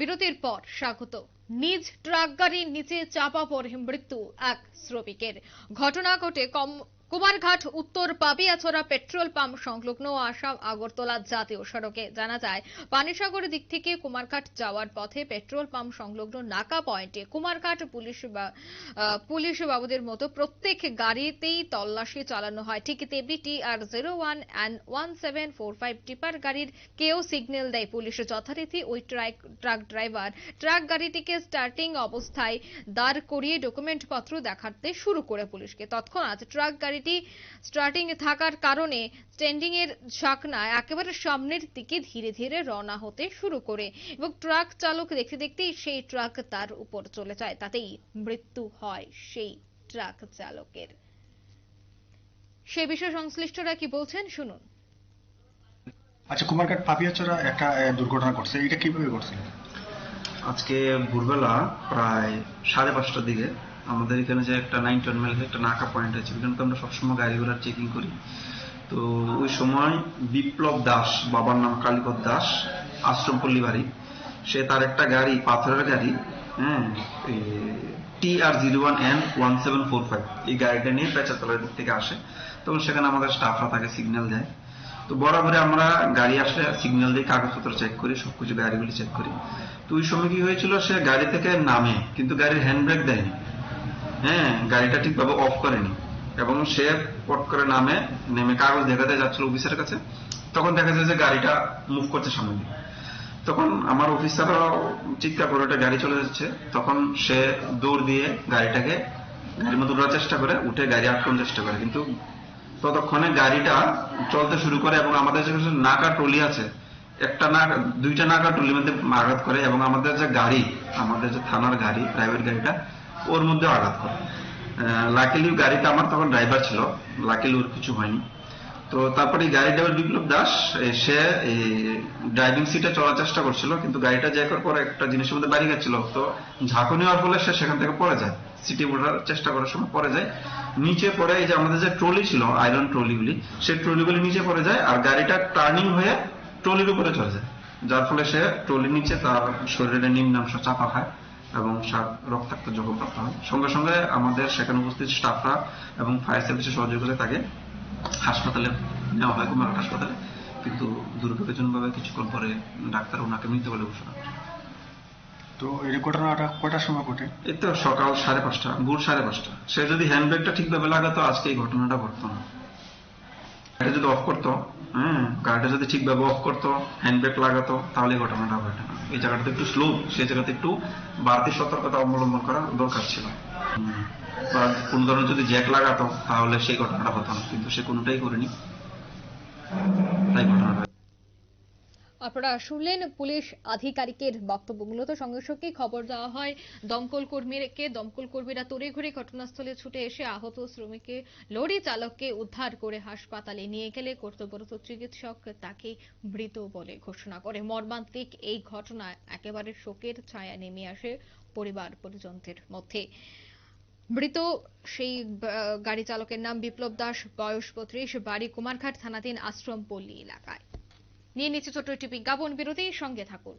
বিরতির পর স্বাগত। নিজ ট্রাক গাড়ির নিচে চাপা পড়ে মৃত্যু এক শ্রমিকের। ঘটনা ঘটে কুমারঘাট উত্তর পাপিয়াছড়া পেট্রোল পাম্প সংলগ্ন আসাম আগরতলা জাতীয় সড়কে। জানা যায়, পানিসাগরের দিক থেকে কুমারঘাট যাওয়ার পথে পেট্রোল পাম্প সংলগ্ন নাকা পয়েন্টে কুমারঘাট পুলিশ বাবুদের মতো প্রত্যেক গাড়িতেই তল্লাশি চালানো হয়। ঠিক তেমনি TR01 and 1745 টিপার গাড়ির কেউ সিগন্যাল দেয় পুলিশ। যথারীতি ওই ট্রাক ড্রাইভার ট্রাক গাড়িটিকে স্টার্টিং অবস্থায় দাঁড় করিয়ে ডকুমেন্ট পত্র দেখাতে শুরু করে পুলিশকে। তৎক্ষণাৎ ট্রাক গাড়িটি স্টার্টিং থাকার কারণে স্ট্যান্ডিং এর ঝাঁকনা একেবারে সামনের দিকে ধীরে ধীরে রওনা হতে শুরু করে এবং ট্রাক চালক দেখতে দেখতেই সেই ট্রাক তার উপর চলে যায়। তাতেই মৃত্যু হয় সেই ট্রাক চালকের। সে বিষয়ে সংশ্লিষ্টরা কি বলছেন শুনুন। আচ্ছা, কুমারঘাট পাপিয়াছড়া একটা দুর্ঘটনা ঘটছে, এটা কিভাবে ঘটছে? আজকে ভোরবেলা প্রায় 5:30টার দিকে আমাদের এখানে যে একটা 9 মাইল একটা নাকা পয়েন্ট আছে, ওখানে তো আমরা সবসময় গাড়িগুলো চেকিং করি। তো ওই সময় বিপ্লব দাস, বাবার নাম কালীপদ দাস, আশ্রমপল্লী বাড়ি, সে তার একটা গাড়ি, পাথরের গাড়ি, TR01 and 1745 এই গাড়িটা নিয়ে পেঁচাতলার দিক থেকে আসে। তখন সেখানে আমাদের স্টাফরা তাকে সিগন্যাল দেয়। তো বরাবরই আমরা গাড়ি আসলে সিগন্যাল দিয়ে কাগজপত্র চেক করি, সবকিছু গাড়িগুলি চেক করি। তো ওই সময় কি হয়েছিল, সে গাড়ি থেকে নামে কিন্তু গাড়ির হ্যান্ড ব্রেক দেয়নি, গাড়িটা ঠিকভাবে অফ করেনি এবং সে পট করে নেমে কাগজ দেখাতে যাচ্ছিল অফিসারের কাছে। তখন দেখা যায় যে গাড়িটা মুভ করছে সামনে দিকে। তখন আমার অফিসারও চিৎকার করে ওটা গাড়ি চলে যাচ্ছে। তখন সে দৌড় দিয়ে গাড়ির মধ্যে উঠার চেষ্টা করে, উঠে গাড়ি আটকানোর চেষ্টা করে, কিন্তু ততক্ষণে গাড়িটা চলতে শুরু করে এবং আমাদের যে নাকা ট্রলি আছে, দুইটা নাকা ট্রলির মধ্যে আঘাত করে এবং আমাদের যে থানার গাড়ি, প্রাইভেট গাড়িটা, ওর মধ্যে আঘাত করে। লাকিলি গাড়িটা আমার তখন ড্রাইভার ছিল, লাকিলি ওর কিছু হয়নি। তো তারপরে গাড়ি ড্রাইভার বিপ্লব দাস, সে ড্রাইভিং সিটে চলার চেষ্টা করছিল, কিন্তু গাড়িটা জ্যাকের পরে একটা জিনিসের মধ্যে বাড়ি গেছিল। তো ঝাঁকুনি হওয়ার ফলে সে সেখান থেকে পড়ে যায়, সিটে ওঠার চেষ্টা করার সময় পড়ে যায়। নিচে পড়ে এই যে আমাদের যে ট্রলি ছিল, আয়রন ট্রলিগুলি, সেই ট্রলিগুলি নিচে পড়ে যায় আর গাড়িটা টার্নিং হয়ে ট্রলির উপরে চলে যায়, যার ফলে সে ট্রলির নিচে তার শরীরের নিম্নাংশ চাপা খায় এবং রক্তাক্ত জখমপ্রাপ্ত হয়। সঙ্গে সঙ্গে আমাদের সেখানে উপস্থিত স্টাফরা এবং ফায়ার সার্ভিসের সহযোগিতায় তাকে হাসপাতালে নেওয়া হয়, কুমারঘাট হাসপাতালে। কিন্তু দুর্ভাগ্যজনকভাবে কিছুক্ষণ পরে ডাক্তার ওনাকে মৃত বলে ঘোষণা করে। তো এই ঘটনাটা কয়টার সময় ঘটে? এই তো সকাল 5:30, ভোর 5:30। সে যদি হ্যান্ডব্রেকটা ঠিকভাবে লাগাতো আজকে এই ঘটনাটা ঘটতো না। গাড়িটা যদি অফ করতো, গাড়িটা যদি ঠিকভাবে অফ করতো, হ্যান্ডব্রেক লাগাতো, তাহলে এই ঘটনাটা ঘটে না। এই জায়গাটা একটু স্লো, সেই জায়গাতে একটু বাড়তি সতর্কতা অবলম্বন করা দরকার ছিল। বা কোন ধরনের যদি জ্যাক লাগাতো তাহলে সেই ঘটনাটা হতো না, কিন্তু সে কোনোটাই করেনি, তাই ঘটনাটা। আপনারা শুনলেন পুলিশ আধিকারিকের বক্তব্য। মূলত সঙ্গে সঙ্গে খবর দেওয়া হয় দমকল কর্মীকে। দমকল কর্মীরা তড়িঘড়ি ঘটনাস্থলে ছুটে এসে আহত শ্রমিককে, লরি চালককে উদ্ধার করে হাসপাতালে নিয়ে গেলে কর্তব্যরত চিকিৎসক তাকে মৃত বলে ঘোষণা করে। মর্মান্তিক এই ঘটনায় একেবারে শোকের ছায়া নেমে আসে পরিবার পরিজনদের মধ্যে। মৃত সেই গাড়ি চালকের নাম বিপ্লব দাস, বয়স 35, বাড়ি কুমারঘাট থানাধীন আশ্রমপল্লী এলাকায়। নিয়ে নিচ্ছে ছোট্ট একটি বিজ্ঞাপন বিরতি, সঙ্গে থাকুন।